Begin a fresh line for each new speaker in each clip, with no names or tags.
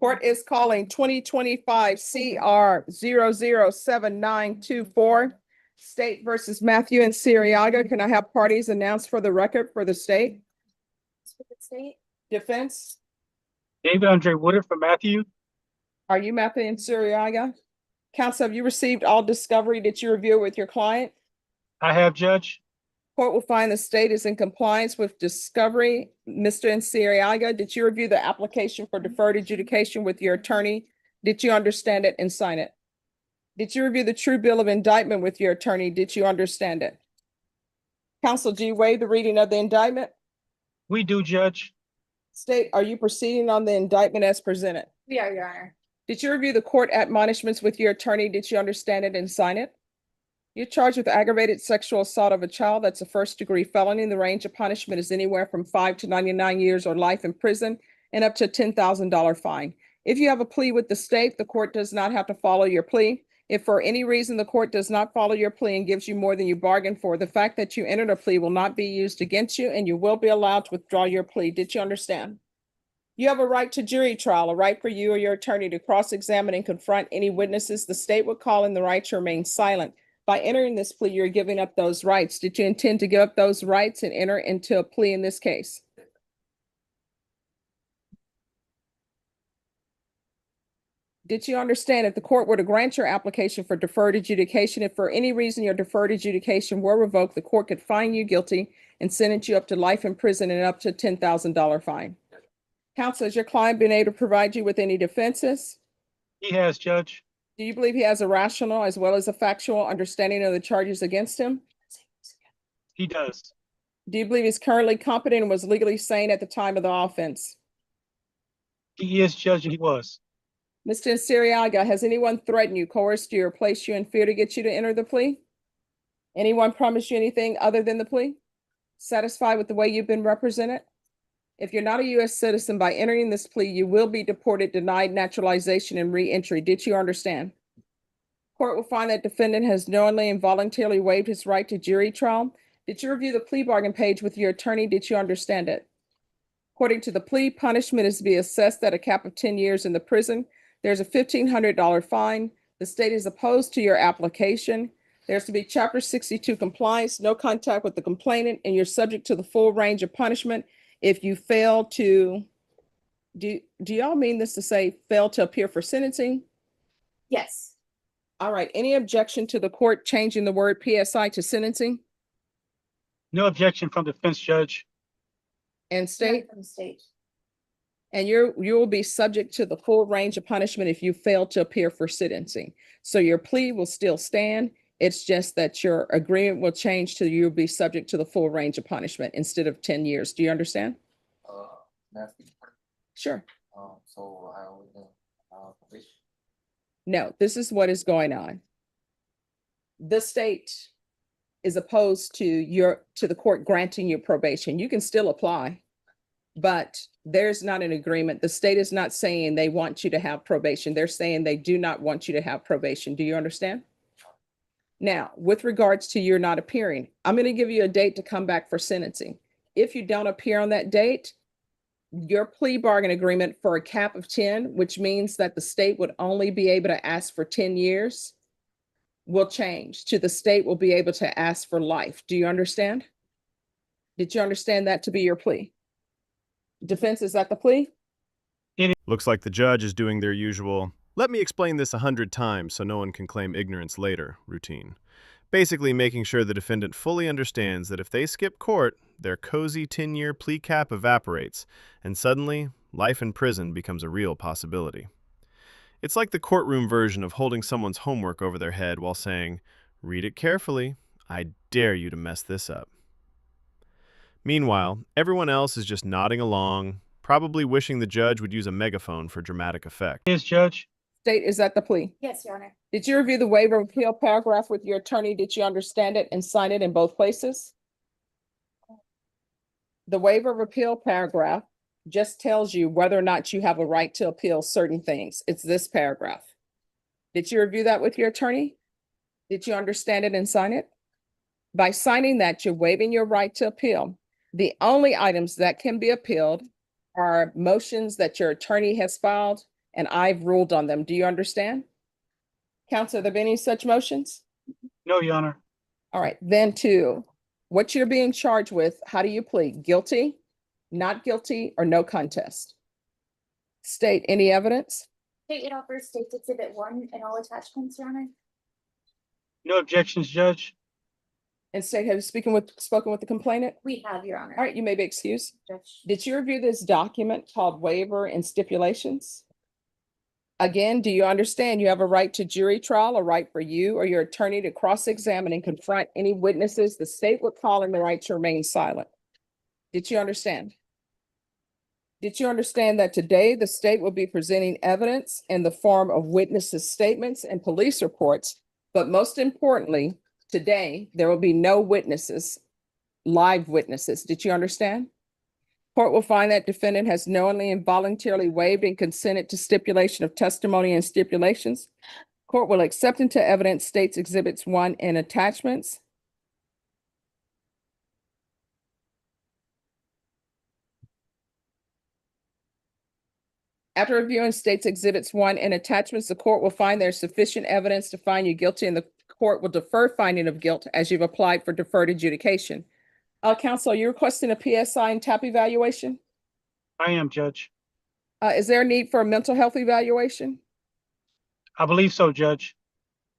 Court is calling 2025 CR 007924, State versus Matthew and Siriaga. Can I have parties announced for the record for the state?
State.
Defense,
David Andre Woodard for Matthew.
are you Matthew and Siriaga? Counsel, have you received all discovery? Did you review it with your client?
I have, Judge.
Court will find the state is in compliance with discovery. Mr. Insiriaga, did you review the application for deferred adjudication with your attorney? Did you understand it and sign it? Did you review the true bill of indictment with your attorney? Did you understand it? Counsel, do you waive the reading of the indictment?
We do, Judge.
State, are you proceeding on the indictment as presented?
We are, Your Honor.
Did you review the court admonishments with your attorney? Did you understand it and sign it? You're charged with aggravated sexual assault of a child. That's a first-degree felony. The range of punishment is anywhere from 5 to 99 years or life in prison and up to a $10,000 fine. If you have a plea with the state, the court does not have to follow your plea. If for any reason the court does not follow your plea and gives you more than you bargained for, the fact that you entered a plea will not be used against you and you will be allowed to withdraw your plea. Did you understand? You have a right to jury trial, a right for you or your attorney to cross-examine and confront any witnesses the state would call in the right to remain silent. By entering this plea, you're giving up those rights. Did you intend to give up those rights and enter into a plea in this case? Did you understand if the court were to grant your application for deferred adjudication, if for any reason your deferred adjudication were revoked, the court could find you guilty and sentence you up to life in prison and up to a $10,000 fine? Counsel, has your client been able to provide you with any defenses?
He has, Judge.
Do you believe he has a rational as well as a factual understanding of the charges against him?
He does.
Do you believe he's currently competent and was legally sane at the time of the offense?
He is, Judge, and he was.
Mr. Insiriaga, has anyone threatened you, coerced you, or placed you in fear to get you to enter the plea? Anyone promised you anything other than the plea? Satisfied with the way you've been represented? If you're not a U.S. citizen, by entering this plea, you will be deported, denied naturalization, and re-entry. Did you understand? Court will find that defendant has knowingly and voluntarily waived his right to jury trial. Did you review the plea bargain page with your attorney? Did you understand it? According to the plea, punishment is to be assessed at a cap of 10 years in the prison. There's a $1,500 fine. The state is opposed to your application. There's to be Chapter 62 compliance, no contact with the complainant, and you're subject to the full range of punishment. If you fail to, do y'all mean this to say fail to appear for sentencing?
Yes.
All right, any objection to the court changing the word PSI to sentencing?
No objection from defense, Judge.
And state?
From the state.
And you will be subject to the full range of punishment if you fail to appear for sentencing. So your plea will still stand. It's just that your agreement will change to you'll be subject to the full range of punishment instead of 10 years. Do you understand? Sure.
So I would probation.
No, this is what is going on. The state is opposed to the court granting you probation. You can still apply, but there's not an agreement. The state is not saying they want you to have probation. They're saying they do not want you to have probation. Do you understand? Now, with regards to you're not appearing, I'm going to give you a date to come back for sentencing. If you don't appear on that date, your plea bargain agreement for a cap of 10, which means that the state would only be able to ask for 10 years, will change to the state will be able to ask for life. Do you understand? Did you understand that to be your plea? Defense, is that the plea?
Looks like the judge is doing their usual, "Let me explain this 100 times so no one can claim ignorance later" routine. Basically making sure the defendant fully understands that if they skip court, their cozy 10-year plea cap evaporates, and suddenly, life in prison becomes a real possibility. It's like the courtroom version of holding someone's homework over their head while saying, "Read it carefully. I dare you to mess this up." Meanwhile, everyone else is just nodding along, probably wishing the judge would use a megaphone for dramatic effect.
Yes, Judge.
State, is that the plea?
Yes, Your Honor.
Did you review the waiver of appeal paragraph with your attorney? Did you understand it and sign it in both places? The waiver of appeal paragraph just tells you whether or not you have a right to appeal certain things. It's this paragraph. Did you review that with your attorney? Did you understand it and sign it? By signing that, you're waiving your right to appeal. The only items that can be appealed are motions that your attorney has filed, and I've ruled on them. Do you understand? Counsel, have there been any such motions?
No, Your Honor.
All right, then to what you're being charged with, how do you plead? Guilty, not guilty, or no contest? State any evidence?
State it offers State's Exhibit 1 and all attachments, Your Honor.
No objections, Judge.
And state, have you spoken with the complainant?
We have, Your Honor.
All right, you may be excused.
Judge.
Did you review this document called waiver and stipulations? Again, do you understand you have a right to jury trial, a right for you or your attorney to cross-examine and confront any witnesses the state would call in the right to remain silent? Did you understand? Did you understand that today the state will be presenting evidence in the form of witnesses' statements and police reports? But most importantly, today, there will be no witnesses, live witnesses. Did you understand? Court will find that defendant has knowingly and voluntarily waived and consented to stipulation of testimony and stipulations. Court will accept into evidence State's Exhibits 1 and attachments. After reviewing State's Exhibits 1 and attachments, the court will find there's sufficient evidence to find you guilty, and the court will defer finding of guilt as you've applied for deferred adjudication. Counsel, are you requesting a PSI and TAP evaluation?
I am, Judge.
Is there a need for a mental health evaluation?
I believe so, Judge.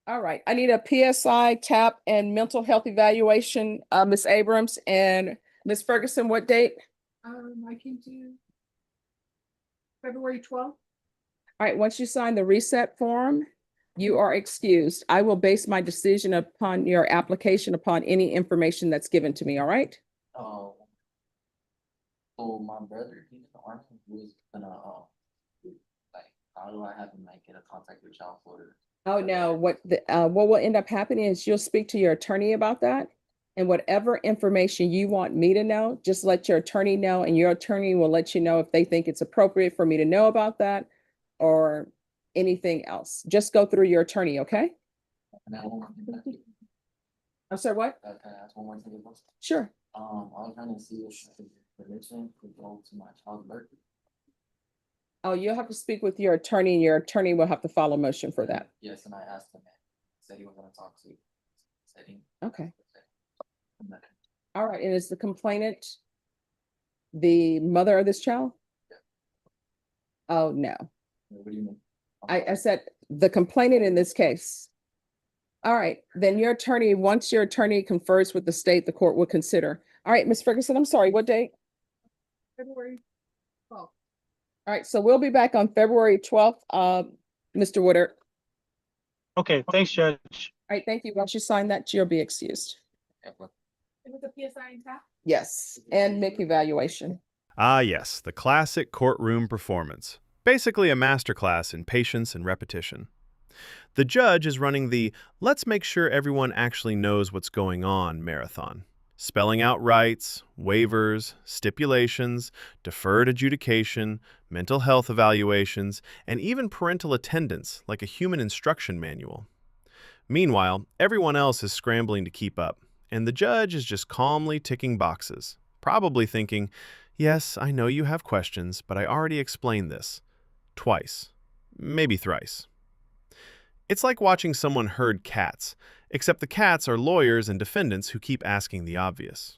All right, I need a PSI, TAP, and mental health evaluation, Ms. Abrams and Ms. Ferguson, what date?
I came to February 12th.
All right, once you sign the reset form, you are excused. I will base my decision upon your application upon any information that's given to me, all right?
So my brother, he's in the army, he was gonna, like, how do I have him, like, get a contact with child for?
Oh, no, what will end up happening is you'll speak to your attorney about that. And whatever information you want me to know, just let your attorney know, and your attorney will let you know if they think it's appropriate for me to know about that or anything else. Just go through your attorney, okay?
And I want to,
I'm sorry, what?
can I ask one more thing?
Sure.
I was trying to see if permission could go to my child's birthday.
Oh, you'll have to speak with your attorney, and your attorney will have to file a motion for that.
Yes, and I asked him, and he said he was gonna talk to, said he.
Okay. All right, and is the complainant the mother of this child?
Yeah.
Oh, no.
What do you mean?
I said the complainant in this case. All right, then your attorney, once your attorney confers with the state, the court will consider. All right, Ms. Ferguson, I'm sorry, what date?
February 12th.
All right, so we'll be back on February 12th, Mr. Woodard.
Okay, thanks, Judge.
All right, thank you. Once you sign that, you'll be excused.
It was a PSI and TAP.
Yes, and MIC evaluation.
Ah, yes, the classic courtroom performance. Basically a masterclass in patience and repetition. The judge is running the let's make sure everyone actually knows what's going on marathon, spelling out rights, waivers, stipulations, deferred adjudication, mental health evaluations, and even parental attendance like a human instruction manual. Meanwhile, everyone else is scrambling to keep up, and the judge is just calmly ticking boxes, probably thinking, yes, I know you have questions, but I already explained this. Twice. Maybe thrice. It's like watching someone herd cats, except the cats are lawyers and defendants who keep asking the obvious.